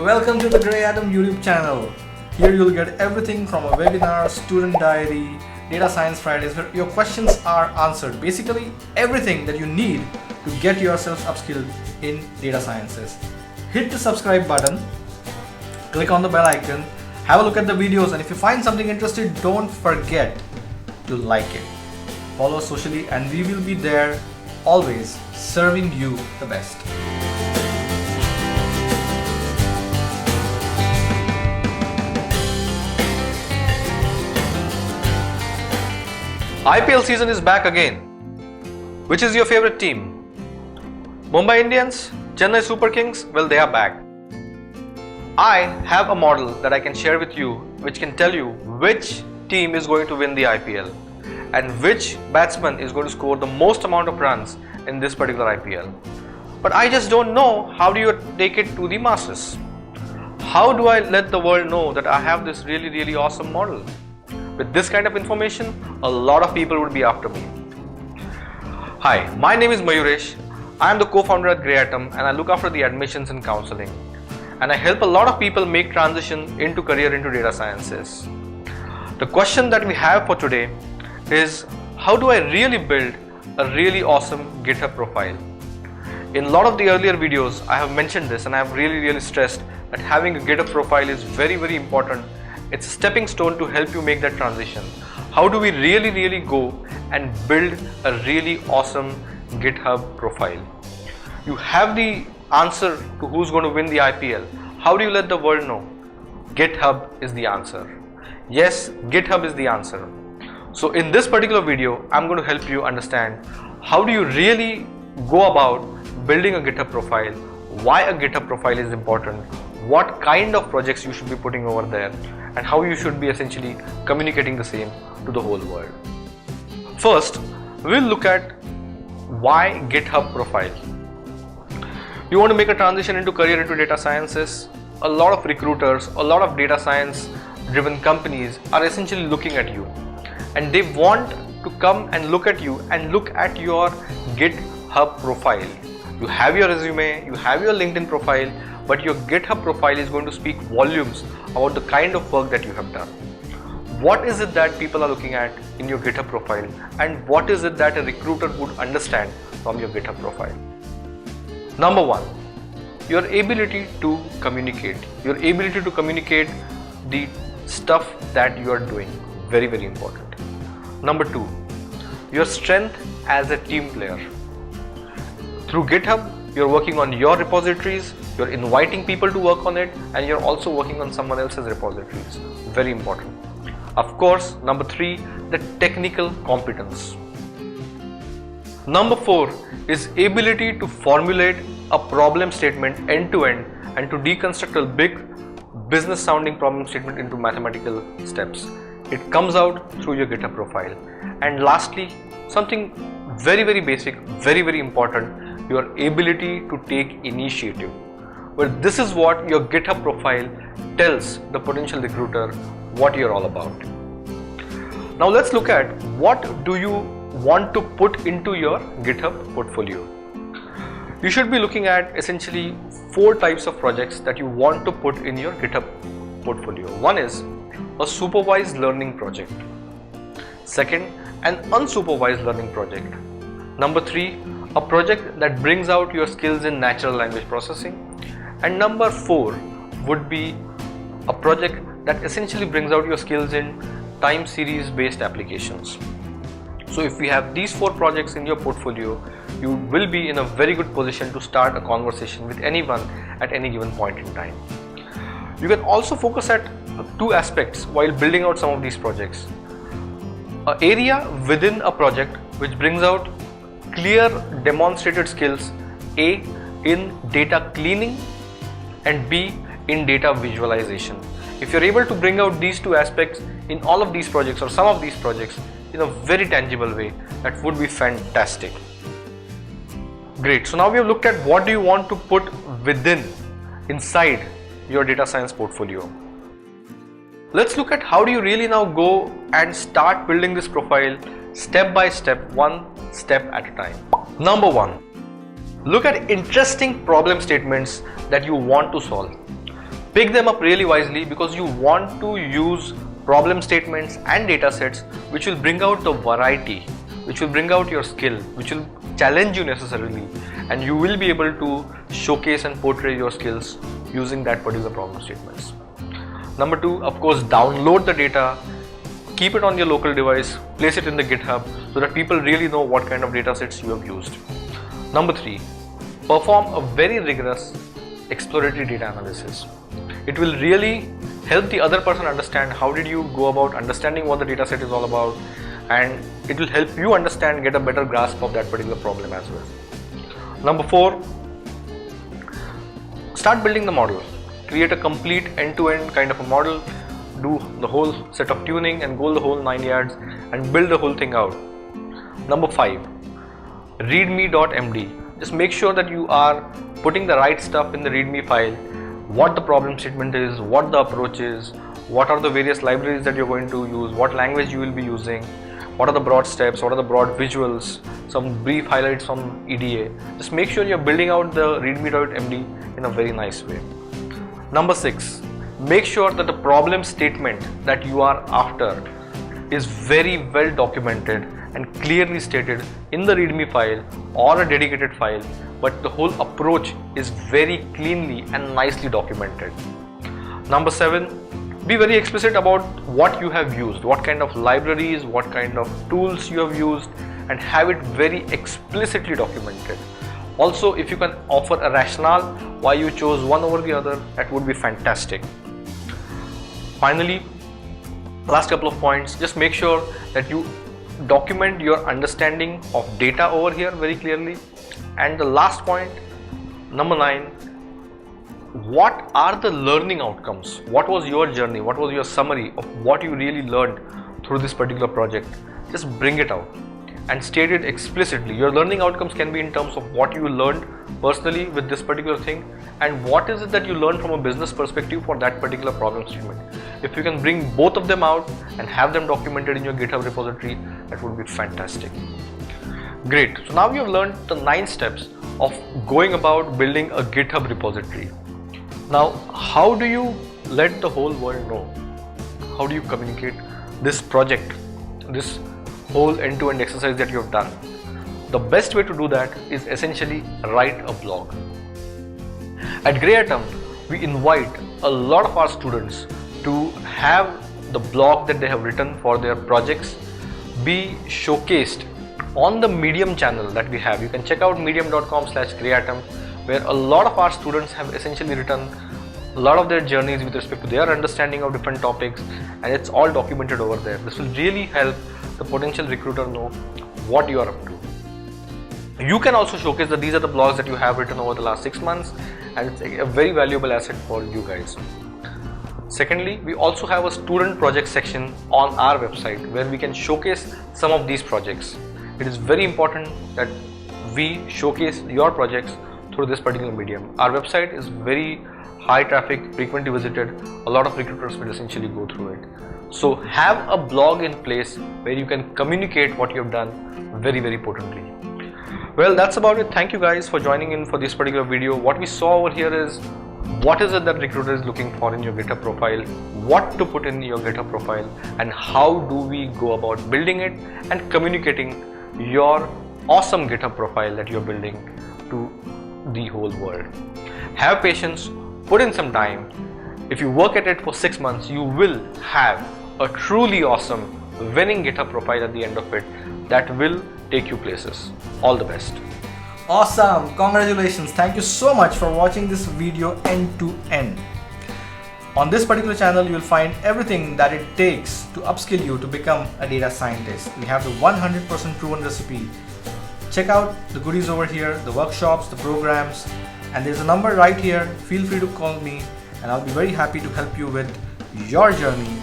Welcome to the Grey Atom YouTube channel. Here you'll get everything from a webinar, student diary, Data Science Fridays where your questions are answered. Basically everything that you need to get yourself upskilled in data sciences. Hit the subscribe button, click on the bell icon, have a look at the videos, and if you find something interesting, don't forget to like it. Follow us socially and we will be there always serving you the best. IPL season is back again. Which is your favorite team? Mumbai Indians? Chennai Super Kings? Well, they are back. I have a model that I can share with you which can tell you which team is going to win the IPL and which batsman is going to score the most amount of runs in this particular IPL. But I just don't know how do you take it to the masses. How do I let the world know that I have this really awesome model? With this kind of information, a lot of people would be after me. Hi, my name is Mayuresh. I am the co-founder at Grey Atom and I look after the admissions and counseling. And I help a lot of people make transition into career into data sciences. The question that we have for today is, how do I really build a really awesome GitHub profile? In a lot of the earlier videos, I have mentioned this and I have really stressed that having a GitHub profile is very important. It's a stepping stone to help you make that transition. How do we really go and build a really awesome GitHub profile? You have the answer to who's going to win the IPL. How do you let the world know? GitHub is the answer. Yes, GitHub is the answer. So in this particular video, I'm going to help you understand how do you really go about building a GitHub profile, why a GitHub profile is important, what kind of projects you should be putting over there, and how you should be essentially communicating the same to the whole world. First, we'll look at why GitHub profile. You want to make a transition into career into data sciences. A lot of recruiters, a lot of data science driven companies are essentially looking at you and they want to come and look at you and look at your GitHub profile. You have your resume, you have your LinkedIn profile, but your GitHub profile is going to speak volumes about the kind of work that you have done. What is it that people are looking at in your GitHub profile, and what is it that a recruiter would understand from your GitHub profile? Number one, your ability to communicate. Your ability to communicate the stuff that you are doing. Very important. Number two, your strength as a team player. Through GitHub, you're working on your repositories, you're inviting people to work on it, and you're also working on someone else's repositories. Very important. Of course, number three, the technical competence. Number four is ability to formulate a problem statement end to end and to deconstruct a big business sounding problem statement into mathematical steps. It comes out through your GitHub profile. And lastly, something very basic, very important, your ability to take initiative. Well, this is what your GitHub profile tells the potential recruiter what you're all about. Now let's look at what do you want to put into your GitHub portfolio. You should be looking at essentially 4 types of projects that you want to put in your GitHub portfolio. One is a supervised learning project. Second, an unsupervised learning project. Number 3, a project that brings out your skills in natural language processing. And number 4 would be a project that essentially brings out your skills in time series based applications. So if we have these 4 projects in your portfolio, you will be in a very good position to start a conversation with anyone at any given point in time. You can also focus at 2 aspects while building out some of these projects. An area within a project which brings out clear demonstrated skills, A, in data cleaning and B, in data visualization. If you're able to bring out these 2 aspects in all of these projects or some of these projects in a very tangible way, that would be fantastic. Great. So now we have looked at what do you want to put inside your data science portfolio. Let's look at how do you really now go and start building this profile step by step, one step at a time. Number 1, look at interesting problem statements that you want to solve. Pick them up really wisely because you want to use problem statements and data sets which will bring out the variety, which will bring out your skill, which will challenge you necessarily, and you will be able to showcase and portray your skills using that particular problem statements. Number 2, of course, download the data, keep it on your local device, place it in the GitHub so that people really know what kind of data sets you have used. Number 3, perform a very rigorous exploratory data analysis. It will really help the other person understand how did you go about understanding what the data set is all about, and it will help you understand, get a better grasp of that particular problem as well. Number 4, start building the model. Create a complete end-to-end kind of a model, do the whole set of tuning and go the whole 9 yards and build the whole thing out. Number 5, readme.md. Just make sure that you are putting the right stuff in the readme file, what the problem statement is, what the approach is, what are the various libraries that you're going to use, what language you will be using, what are the broad steps, what are the broad visuals, some brief highlights from EDA. Just make sure you're building out the readme.md in a very nice way. Number 6, make sure that the problem statement that you are after is very well documented and clearly stated in the readme file or a dedicated file, but the whole approach is very cleanly and nicely documented. Number 7, be very explicit about what you have used, what kind of libraries, what kind of tools you have used, and have it very explicitly documented. Also, if you can offer a rationale why you chose one over the other, that would be fantastic. Finally, last couple of points, just make sure that you document your understanding of data over here very clearly. And the last point, number 9, what are the learning outcomes? What was your journey? What was your summary of what you really learned through this particular project? Just bring it out and state it explicitly. Your learning outcomes can be in terms of what you learned personally with this particular thing, and what is it that you learned from a business perspective for that particular problem statement. If you can bring both of them out and have them documented in your GitHub repository, that would be fantastic. Great. So now you have learned the 9 steps of going about building a GitHub repository. Now, how do you let the whole world know? How do you communicate this project, this whole end-to-end exercise that you have done? The best way to do that is essentially write a blog. At Grey Atom, we invite a lot of our students to have the blog that they have written for their projects be showcased on the Medium channel that we have. You can check out medium.com/greyatom, where a lot of our students have essentially written a lot of their journeys with respect to their understanding of different topics, and it's all documented over there. This will really help the potential recruiter know what you are up to. You can also showcase that these are the blogs that you have written over the last 6 months, and it's a very valuable asset for you guys. Secondly, we also have a student project section on our website where we can showcase some of these projects. It is very important that we showcase your projects through this particular medium. Our website is very high traffic, frequently visited. A lot of recruiters will essentially go through it. So have a blog in place where you can communicate what you have done very, very potently. Well, that's about it. Thank you guys for joining in for this particular video. What we saw over here is what is it that recruiter is looking for in your GitHub profile, what to put in your GitHub profile, and how do we go about building it and communicating your awesome GitHub profile that you're building to the whole world. Have patience, put in some time. If you work at it for 6 months, you will have a truly awesome winning GitHub profile at the end of it that will take you places. All the best. Awesome! Congratulations! Thank you so much for watching this video end to end. On this particular channel, you will find everything that it takes to upskill you to become a data scientist. We have the 100% proven recipe. Check out the goodies over here, the workshops, the programs, and there's a number right here. Feel free to call me and I'll be very happy to help you with your journey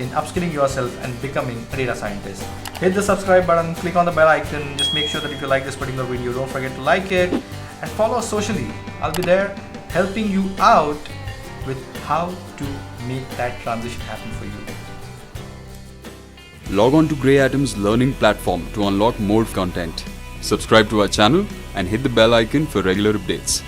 in upskilling yourself and becoming a data scientist. Hit the subscribe button, click on the bell icon. Just make sure that if you like this particular video, don't forget to like it and follow us socially. I'll be there helping you out with how to make that transition happen for you. Log on to Grey Atom's learning platform to unlock more content. Subscribe to our channel and hit the bell icon for regular updates.